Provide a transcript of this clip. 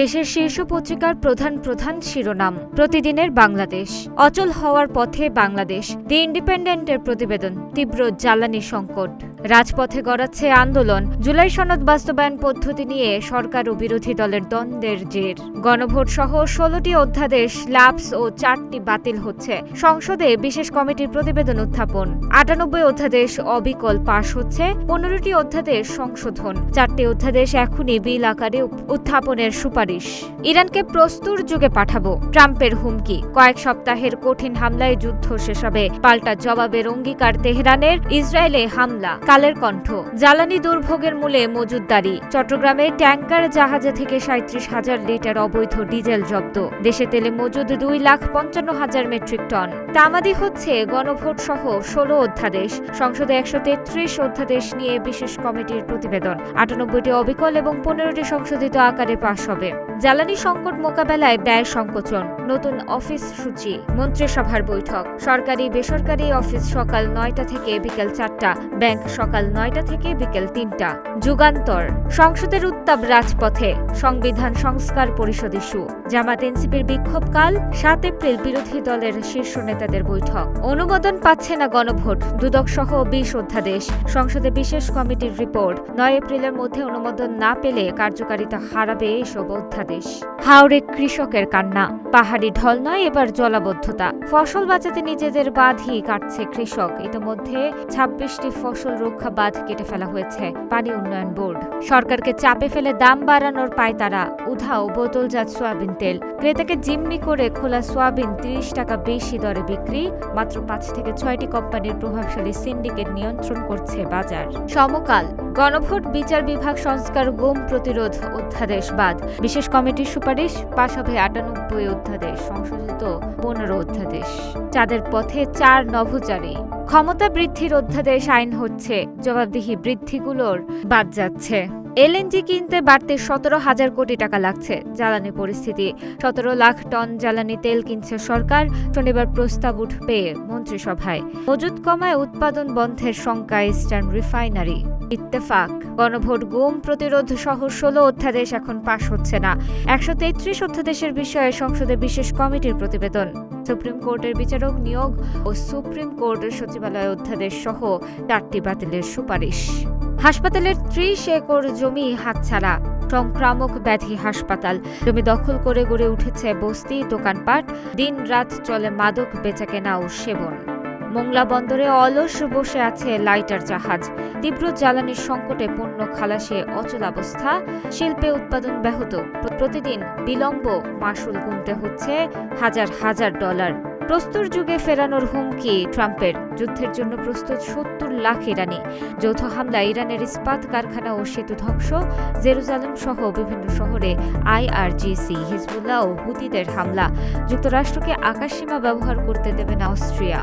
দেশের শীর্ষ পত্রিকার প্রধান প্রধান শিরোনাম। প্রতিদিনের বাংলাদেশ, অচল হওয়ার পথে বাংলাদেশ। দি ইন্ডিপেন্ডেন্টের প্রতিবেদন। তীব্র জ্বালানি সংকট, রাজপথে গড়াচ্ছে আন্দোলন। জুলাই সনদ বাস্তবায়ন পদ্ধতি নিয়ে সরকার ও বিরোধী দলের দ্বন্দ্বের জের। গণভোট সহ ১৬টি অধ্যাদেশ ল্যাপস ও 4টি বাতিল হচ্ছে। সংসদে বিশেষ কমিটির প্রতিবেদন উত্থাপন। ৯৮ অধ্যাদেশ অবিকল পাশ হচ্ছে। ১৫টি অধ্যাদেশ সংশোধন। 4টি অধ্যাদেশ এখনই বিল আকারে উত্থাপনের সুপারিশ। ইরানকে প্রস্তুর যুগে পাঠাবো, ট্রাম্পের হুমকি। কয়েক সপ্তাহের কঠিন হামলায় যুদ্ধ শেষ হবে, পাল্টা জবাবের অঙ্গীকার তেহরানের। ইসরায়েলে হামলা, কালের কণ্ঠ। জ্বালানি দুর্ভোগের মূলে মজুতদারি। চট্টগ্রামে ট্যাঙ্কার জাহাজে থেকে ৩৭,০০০ লিটার অবৈধ ডিজেল জব্দ। দেশে তেলে মজুদ ২,৫৫,০০০ মেট্রিক টন। তামাদি হচ্ছে গণভোট সহ ১৬ অধ্যাদেশ। সংসদে ১৩৩ অধ্যাদেশ নিয়ে বিশেষ কমিটির প্রতিবেদন। ৯৮টি অবিকল এবং 15টি সংশোধিত আকারে পাশ হবে। জ্বালানি সংকট মোকাবেলায় ব্যয় সংকোচন, নতুন অফিস সূচি। মন্ত্রিসভার বৈঠক। সরকারি বেসরকারি অফিস সকাল ৯টা থেকে বিকেল ৪টা, ব্যাংক সকাল ৯টা থেকে বিকেল ৩টা। যুগান্তর। সংসদের উত্তাপ রাজপথে, সংবিধান সংস্কার পরিষদ ইস্যু। জামাত এনসিপির বিক্ষোভকাল। ৭ এপ্রিল বিরোধী দলের শীর্ষ নেতাদের বৈঠক। অনুমোদন পাচ্ছে না গণভোট, দুদক সহ ২০ অধ্যাদেশ। সংসদে বিশেষ কমিটির রিপোর্ট। ৯ এপ্রিলের মধ্যে অনুমোদন না পেলে কার্যকারিতা হারাবে এসব অধ্যাদেশ। হাওড়ে কৃষকের কান্না। পাহাড়ি ঢল নয়, এবার জলাবদ্ধতা। ফসল বাঁচাতে নিজেদের বাঁধই কাটছে কৃষক। ইতোমধ্যে ২৬টি ফসল রক্ষা বাঁধ কেটে ফেলা হয়েছে পানি উন্নয়ন বোর্ড। সরকারকে চাপে ফেলে দাম বাড়ানোর পায়তারা। উধাও বোতলজাত সয়াবিন তেল। ক্রেতাকে জিম্মি করে খোলা সয়াবিন ৩০ টাকা বেশি দরে বিক্রি। মাত্র ৫ থেকে ৬টি কোম্পানির প্রভাবশালী সিন্ডিকেট নিয়ন্ত্রণ করছে বাজার। সমকাল। গণভোট, বিচার বিভাগ সংস্কার, গুম প্রতিরোধ অধ্যাদেশ বাদ। বিশেষ কমিটির সুপারিশ। পাশ হবে ৯৮ অধ্যাদেশ, সংশোধিত ১৫ অধ্যাদেশ। চাঁদের পথে ৪ নভোচারী। ক্ষমতা বৃদ্ধির অধ্যাদেশ আইন হচ্ছে, জবাবদিহি বৃদ্ধিগুলোর বাদ যাচ্ছে। এলএনজি কিনতে বাড়তে ১৭,০০০ কোটি টাকা লাগছে। জ্বালানি পরিস্থিতি। ১৭ লাখ টন জ্বালানি তেল কিনছে সরকার। শনিবার প্রস্তাব উঠবে মন্ত্রিসভায়। মজুত কমায় উৎপাদন বন্ধের শঙ্কা ইস্টার্ন রিফাইনারি। ইত্তেফাক। গণভোট, গুম প্রতিরোধ সহ ১৬ অধ্যাদেশ এখন পাশ হচ্ছে না। ১৩৩ অধ্যাদেশের বিষয়ে সংসদে বিশেষ কমিটির প্রতিবেদন। সুপ্রিম কোর্টের বিচারক নিয়োগ ও সুপ্রিম কোর্টের সচিবালয় অধ্যাদেশ সহ 4টি বাতিলের সুপারিশ। হাসপাতালের ৩০ একর জমি হাতছাড়া। সংক্রামক ব্যাধি হাসপাতাল। জমি দখল করে গড়ে উঠেছে বস্তি, দোকানপাট। দিন রাত চলে মাদক বেচাকেনা ও সেবন। মোংলা বন্দরে অলস বসে আছে লাইটার জাহাজ। তীব্র জ্বালানির সংকটে পণ্য খালাসে অচলাবস্থা। শিল্পে উৎপাদন ব্যাহত। প্রতিদিন বিলম্ব মাশুল গুনতে হচ্ছে হাজার হাজার ডলার। প্রস্তুর যুগে ফেরানোর হুমকি ট্রাম্পের। যুদ্ধের জন্য প্রস্তুত ৭০ লাখ ইরানি। যৌথ হামলা, ইরানের ইস্পাত কারখানা ও সেতু ধ্বংস। জেরুজালেম সহ বিভিন্ন শহরে আইআরজিসি, হিজবুল্লাহ ও হুতিদের হামলা। যুক্তরাষ্ট্রকে আকাশসীমা ব্যবহার করতে দেবে না অস্ট্রিয়া।